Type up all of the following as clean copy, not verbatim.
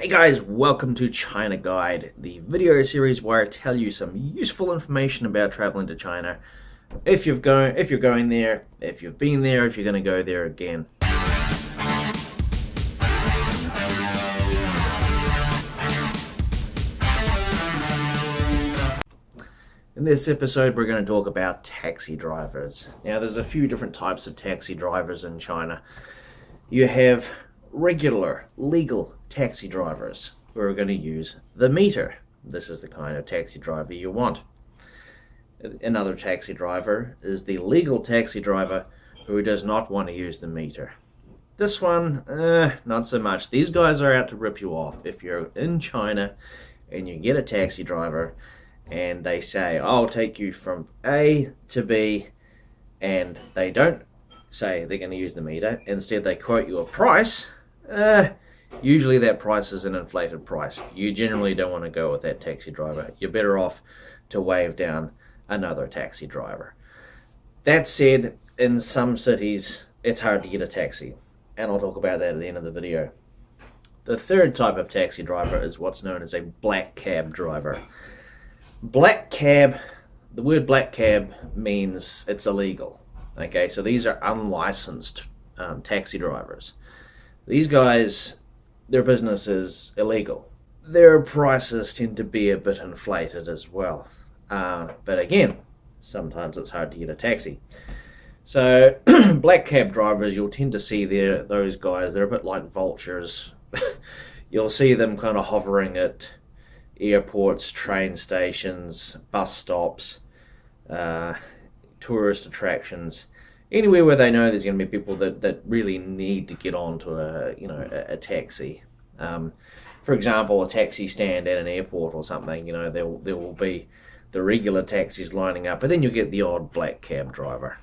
Hey guys, welcome to China Guide, the video series where I tell you some useful information about traveling to China. If you're going there, if you've been there, if you're going to go there again. In this episode, we're going to talk about taxi drivers. Now, there's a few different types of taxi drivers in China. You have regular, legal taxi drivers who are going to use the meter. This is the kind of taxi driver you want. Another taxi driver is the legal taxi driver who does not want to use the meter. This one, not so much. These guys are out to rip you off. If you're in China and you get a taxi driver and they say, I'll take you from A to B, and they don't say they're going to use the meter, instead they quote you a price, usually that price is an inflated price. You generally don't want to go with that taxi driver. You're better off to wave down another taxi driver. That said, in some cities it's hard to get a taxi, and I'll talk about that at the end of the video. The third type of taxi driver is what's known as a black cab driver. Black cab, the word black cab means it's illegal. Okay, so these are unlicensed taxi drivers. These guys, their business is illegal. Their prices tend to be a bit inflated as well. But again, sometimes it's hard to get a taxi. So black cab drivers, you'll tend to see those guys, they're a bit like vultures. You'll see them kind of hovering at airports, train stations, bus stops, tourist attractions, anywhere where they know there's going to be people that really need to get onto a taxi. For example, a taxi stand at an airport or something, there will be the regular taxis lining up, but then you'll get the odd black cab driver.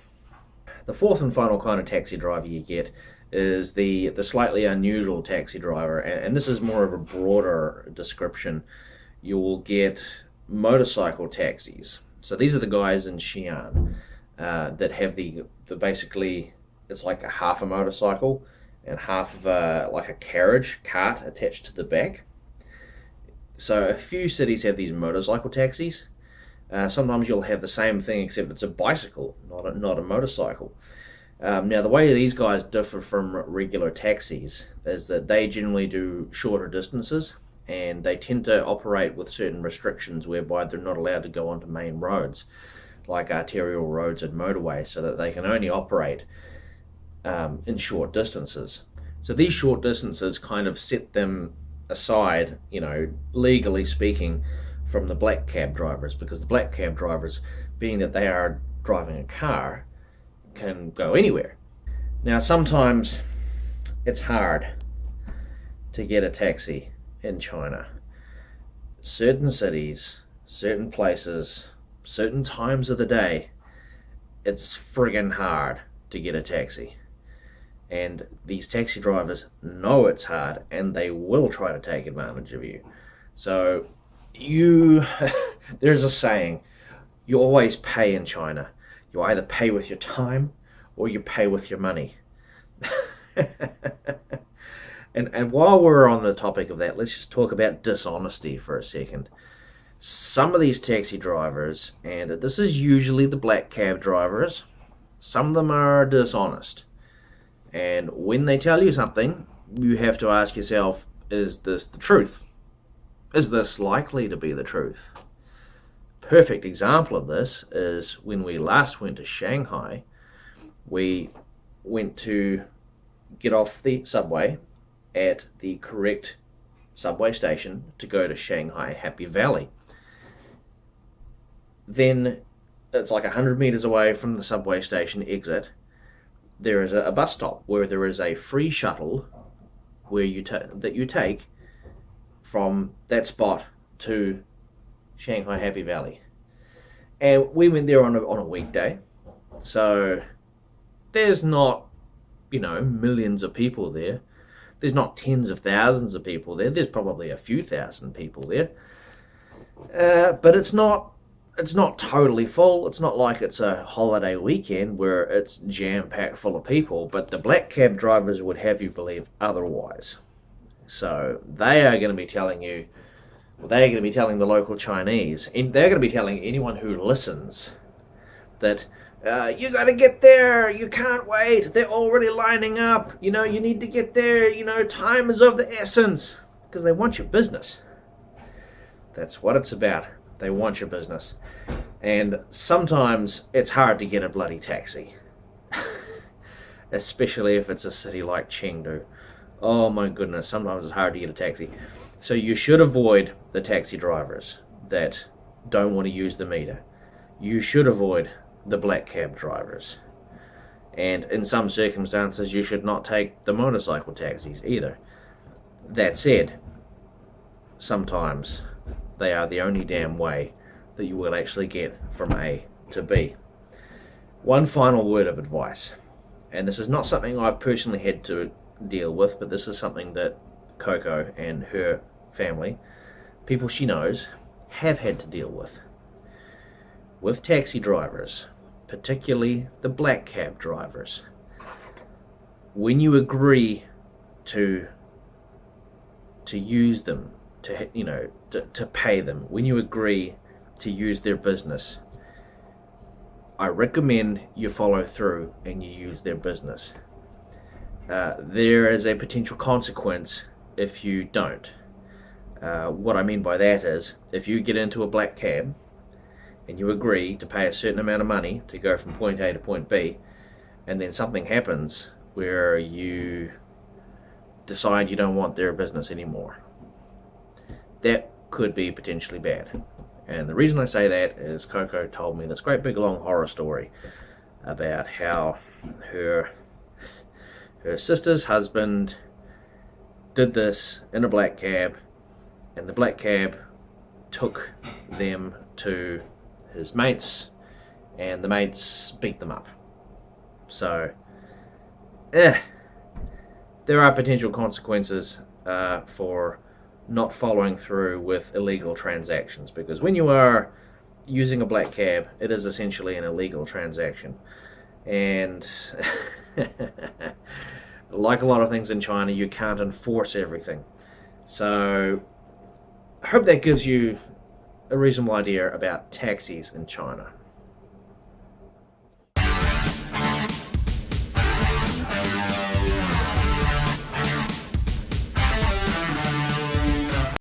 The fourth and final kind of taxi driver you get is the slightly unusual taxi driver, and this is more of a broader description. You will get motorcycle taxis. So these are the guys in Xi'an that have the basically, it's like a half a motorcycle and half of like a cart attached to the back. So a few cities have these motorcycle taxis. Sometimes you'll have the same thing except it's a bicycle, not a motorcycle. Now the way these guys differ from regular taxis is that they generally do shorter distances, and they tend to operate with certain restrictions whereby they're not allowed to go onto main roads like arterial roads and motorways, so that they can only operate in short distances. So these short distances kind of set them aside, legally speaking, from the black cab drivers, because the black cab drivers, being that they are driving a car, can go anywhere. Now sometimes it's hard to get a taxi in China. Certain cities, certain places, certain times of the day, it's friggin' hard to get a taxi. And these taxi drivers know it's hard, and they will try to take advantage of you. So there's a saying, you always pay in China. You either pay with your time or you pay with your money. And while we're on the topic of that, let's just talk about dishonesty for a second. Some of these taxi drivers, and this is usually the black cab drivers, some of them are dishonest. And when they tell you something, you have to ask yourself, is this the truth? Is this likely to be the truth? Perfect example of this is when we last went to Shanghai. We went to get off the subway at the correct subway station to go to Shanghai Happy Valley. Then it's like 100 meters away from the subway station exit. There is a bus stop where there is a free shuttle where that you take from that spot to Shanghai Happy Valley. And we went there on a weekday, so there's not millions of people there. There's not tens of thousands of people there. There's probably a few thousand people there, but it's not totally full. It's not like it's a holiday weekend where it's jam-packed full of people, but the black cab drivers would have you believe otherwise. So they are going to be telling you, well, they're going to be telling the local Chinese, and they're going to be telling anyone who listens that you got to get there, you can't wait, they're already lining up, you need to get there, time is of the essence, because they want your business. That's what it's about. They want your business. And sometimes it's hard to get a bloody taxi. Especially if it's a city like Chengdu. Oh my goodness, sometimes it's hard to get a taxi. So you should avoid the taxi drivers that don't want to use the meter. You should avoid the black cab drivers. And in some circumstances, you should not take the motorcycle taxis either. That said, sometimes they are the only damn way that you will actually get from A to B. One final word of advice, and this is not something I've personally had to deal with, but this is something that Coco and her family, people she knows, have had to deal with. With taxi drivers, particularly the black cab drivers, when you agree to use them, to pay them, when you agree to use their business, I recommend you follow through and you use their business. There is a potential consequence if you don't. What I mean by that is, if you get into a black cab and you agree to pay a certain amount of money to go from point A to point B, and then something happens where you decide you don't want their business anymore, that could be potentially bad. And the reason I say that is Coco told me this great big long horror story about how her sister's husband did this in a black cab, and the black cab took them to his mates, and the mates beat them up. So, there are potential consequences for not following through with illegal transactions, because when you are using a black cab, it is essentially an illegal transaction. And like a lot of things in China, you can't enforce everything. So I hope that gives you a reasonable idea about taxis in China.